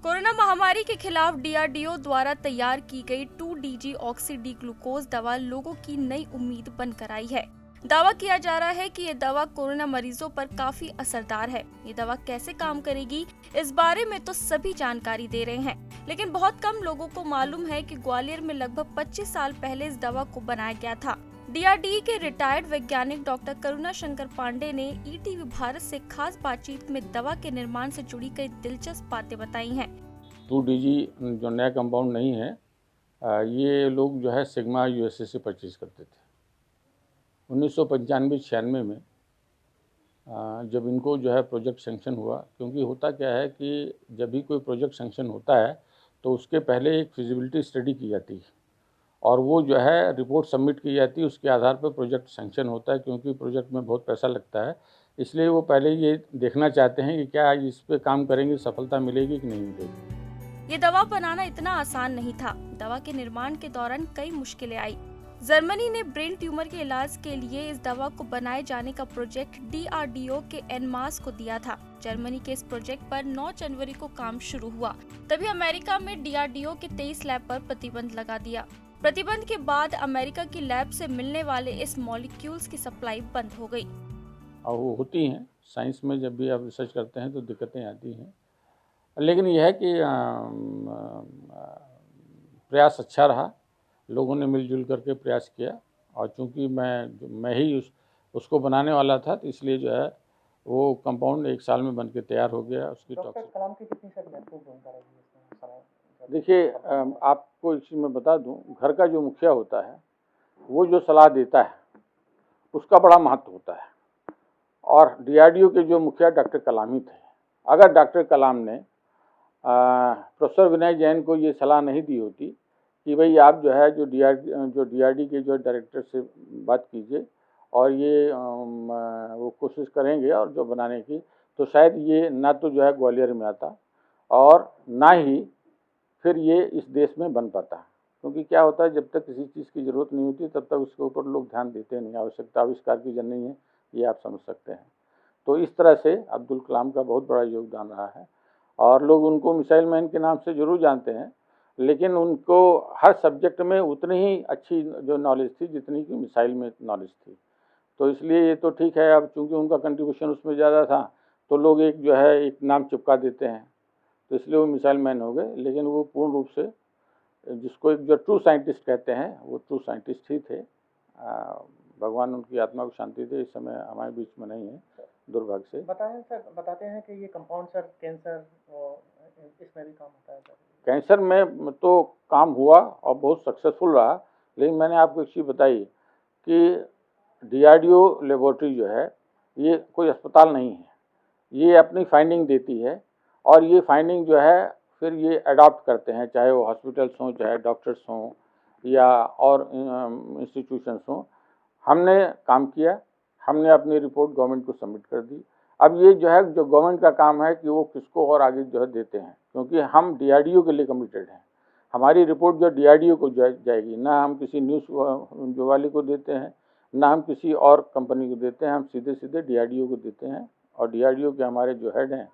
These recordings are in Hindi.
कोरोना महामारी के खिलाफ डीआरडीओ द्वारा तैयार की गई 2-DG ऑक्सी डी ग्लूकोज दवा लोगों की नई उम्मीद बनकर आई है। दावा किया जा रहा है कि ये दवा कोरोना मरीजों पर काफी असरदार है। ये दवा कैसे काम करेगी, इस बारे में तो सभी जानकारी दे रहे हैं, लेकिन बहुत कम लोगों को मालूम है कि ग्वालियर में लगभग 25 साल पहले इस दवा को बनाया गया था। डीआरडीई के रिटायर्ड वैज्ञानिक डॉक्टर करुणा शंकर पांडे ने ईटीवी भारत से खास बातचीत में दवा के निर्माण से जुड़ी कई दिलचस्प बातें बताई हैं। 2DG जो नया कंपाउंड नहीं है, ये लोग जो है सिग्मा यूएसए से परचेज करते थे 1995-96 में। जब इनको जो है प्रोजेक्ट सेंक्शन हुआ, क्योंकि होता क्या है कि जब भी कोई प्रोजेक्ट सेंक्शन होता है तो उसके पहले एक फिजिबिलिटी स्टडी की जाती है और वो जो है रिपोर्ट सबमिट की जाती है। उसके आधार पर प्रोजेक्ट सेंक्शन होता है, क्योंकि प्रोजेक्ट में बहुत पैसा लगता है। इसलिए वो पहले ये देखना चाहते हैं कि क्या इस पे काम करेंगे सफलता मिलेगी कि नहीं मिलेगी। ये दवा बनाना इतना आसान नहीं था। दवा के निर्माण के दौरान कई मुश्किलें आई। जर्मनी ने ब्रेन ट्यूमर के इलाज के लिए इस दवा को बनाए जाने का प्रोजेक्ट डीआरडीओ के एनमास को दिया था। जर्मनी के इस प्रोजेक्ट पर 9 जनवरी को काम शुरू हुआ। तभी अमेरिका में डीआरडीओ के 23 लैब पर प्रतिबंध लगा दिया। प्रतिबंध के बाद अमेरिका की लैब से मिलने वाले इस मॉलिक्यूल्स की सप्लाई बंद हो गई। और वो होती हैं, साइंस में जब भी आप रिसर्च करते हैं तो दिक्कतें आती हैं, लेकिन यह है कि प्रयास अच्छा रहा। लोगों ने मिलजुल करके प्रयास किया और चूंकि मैं ही उसको बनाने वाला था, तो इसलिए जो है वो कंपाउंड 1 साल में बन के तैयार हो गया। उसकी डॉक्टर कलाम की कितनी सर महत्वपूर्ण भूमिका रही है? देखिए, आपको एक चीज़ मैं बता दूं, घर का जो मुखिया होता है वो जो सलाह देता है उसका बड़ा महत्व होता है। और डीआरडीओ के जो मुखिया डॉक्टर कलाम ही थे। अगर डॉक्टर कलाम ने प्रोफेसर विनय जैन को ये सलाह नहीं दी होती कि भाई आप जो है जो डीआरडी के जो डायरेक्टर से बात कीजिए और ये वो कोशिश करेंगे और जो बनाने की, तो शायद ये ना तो जो है ग्वालियर में आता और ना ही फिर ये इस देश में बन पाता। क्योंकि क्या होता है, जब तक किसी चीज़ की ज़रूरत नहीं होती तब तक उसके ऊपर लोग ध्यान देते नहीं। आवश्यकता आविष्कार की जन नहीं है, ये आप समझ सकते हैं। तो इस तरह से अब्दुल कलाम का बहुत बड़ा योगदान रहा है और लोग उनको मिसाइल मैन के नाम से ज़रूर जानते हैं, लेकिन उनको हर सब्जेक्ट में उतनी ही अच्छी जो नॉलेज थी जितनी कि मिसाइल में नॉलेज थी। तो इसलिए ये तो ठीक है, अब चूँकि उनका कंट्रीब्यूशन उसमें ज़्यादा था तो लोग एक जो है एक नाम चिपका देते हैं, तो इसलिए वो मिसाइल मैन हो गए। लेकिन वो पूर्ण रूप से जिसको एक जो ट्रू साइंटिस्ट कहते हैं वो ट्रू साइंटिस्ट ही थे। भगवान उनकी आत्मा को शांति दे, इस समय हमारे बीच में नहीं है दुर्भाग्य से। बताते हैं कि ये कंपाउंड सर कैंसर और इसमें भी काम होता है सर? कैंसर में तो काम हुआ और बहुत सक्सेसफुल रहा, लेकिन मैंने आपको एक चीज़ बताई कि डीआरडीओ लेबोरेटरी जो है ये कोई अस्पताल नहीं है। ये अपनी फाइंडिंग देती है और ये फाइंडिंग जो है फिर ये अडॉप्ट करते हैं, चाहे वो हॉस्पिटल्स हों, चाहे डॉक्टर्स हों या और इंस्टीट्यूशंस हों। हमने काम किया, हमने अपनी रिपोर्ट गवर्नमेंट को सबमिट कर दी। अब ये जो है जो गवर्नमेंट का काम है कि वो किसको और आगे जो है देते हैं, क्योंकि हम डीआरडीओ के लिए कमिटेड हैं। हमारी रिपोर्ट जो डीआरडीओ को जाएगी, ना हम किसी न्यूज़ जो वाले को देते हैं, ना हम किसी और कंपनी को देते हैं, हम सीधे डीआरडीओ को देते हैं। और डीआरडीओ के हमारे जो हेड हैं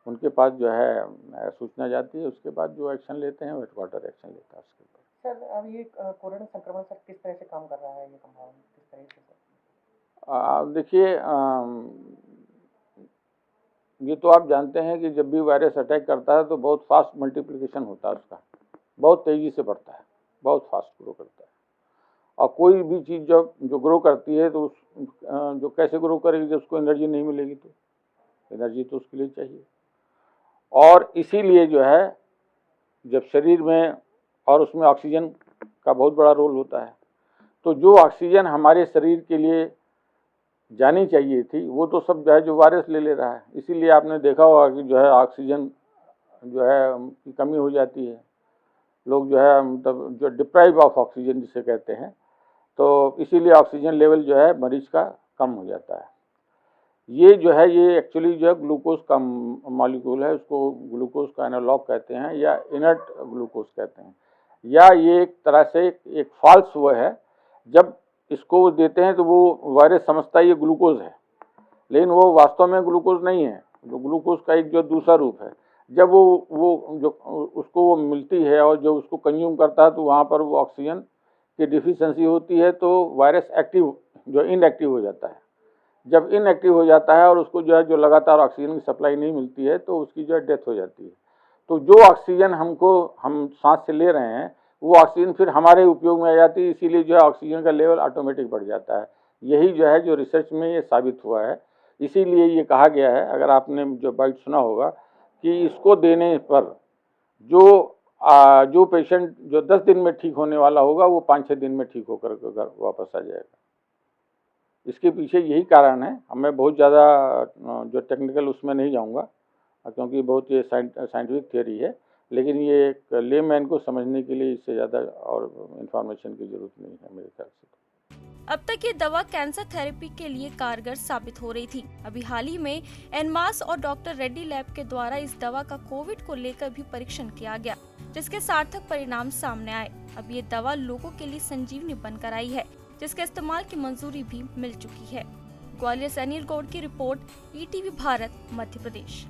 उनके पास जो है सूचना जाती है, उसके बाद जो एक्शन लेते हैं वो हेडक्वार्टर एक्शन लेता है उसके ऊपर। सर अब ये कोरोना संक्रमण सर किस तरह से काम कर रहा है, ये कंपाउंड किस तरह से? देखिए, ये तो आप जानते हैं कि जब भी वायरस अटैक करता है तो बहुत फास्ट मल्टीप्लिकेशन होता है उसका, बहुत तेज़ी से बढ़ता है, बहुत फास्ट ग्रो करता है। और कोई भी चीज़ जो ग्रो करती है तो जो कैसे ग्रो करेगी, जब उसको एनर्जी नहीं मिलेगी तो एनर्जी तो उसके लिए चाहिए। और इसीलिए जो है जब शरीर में और उसमें ऑक्सीजन का बहुत बड़ा रोल होता है, तो जो ऑक्सीजन हमारे शरीर के लिए जानी चाहिए थी वो तो सब जो है जो वायरस ले रहा है। इसीलिए आपने देखा होगा कि जो है ऑक्सीजन जो है की कमी हो जाती है, लोग जो है मतलब जो डिप्राइव ऑफ ऑक्सीजन जिसे कहते हैं, तो इसीलिए ऑक्सीजन लेवल जो है मरीज का कम हो जाता है। ये जो है ये एक्चुअली जो है ग्लूकोज का मॉलिक्यूल है, उसको ग्लूकोज का एनालॉग कहते हैं या इनर्ट ग्लूकोज कहते हैं, या ये एक तरह से एक फॉल्स वो है। जब इसको वो देते हैं तो वो वायरस समझता है ये ग्लूकोज है, लेकिन वो वास्तव में ग्लूकोज नहीं है, जो ग्लूकोज का एक जो दूसरा रूप है। जब वो जो उसको वो मिलती है और जो उसको कंज्यूम करता है तो वहाँ पर वो ऑक्सीजन की डिफिशिएंसी होती है, तो वायरस एक्टिव जो इनएक्टिव हो जाता है। जब इनएक्टिव हो जाता है और उसको जो लगातार ऑक्सीजन की सप्लाई नहीं मिलती है तो उसकी डेथ हो जाती है। तो जो ऑक्सीजन हम सांस से ले रहे हैं वो ऑक्सीजन फिर हमारे उपयोग में आ जाती है, इसीलिए ऑक्सीजन का लेवल ऑटोमेटिक बढ़ जाता है। यही जो रिसर्च में ये साबित हुआ है। इसीलिए ये कहा गया है, अगर आपने जो बाइट सुना होगा, कि इसको देने पर जो पेशेंट जो 10 दिन में ठीक होने वाला होगा वो 5-6 दिन में ठीक होकर घर वापस आ जाएगा। इसके पीछे यही कारण है। मैं बहुत ज़्यादा जो टेक्निकल उसमें नहीं जाऊंगा क्योंकि बहुत ये साइंटिफिक थियरी है, लेकिन ये एक लेमैन को समझने के लिए इससे ज़्यादा और इन्फॉर्मेशन की जरूरत नहीं है मेरे ख्याल से। अब तक ये दवा कैंसर थेरेपी के लिए कारगर साबित हो रही थी। अभी हाल ही में एनमास और डॉक्टर रेड्डी लैब के द्वारा इस दवा का कोविड को लेकर भी परीक्षण किया गया, जिसके सार्थक परिणाम सामने आए। अब ये दवा लोगों के लिए संजीवनी बनकर आई है, जिसके इस्तेमाल की मंजूरी भी मिल चुकी है। ग्वालियर से अनिल गौड़ की रिपोर्ट, ETV भारत, मध्य प्रदेश।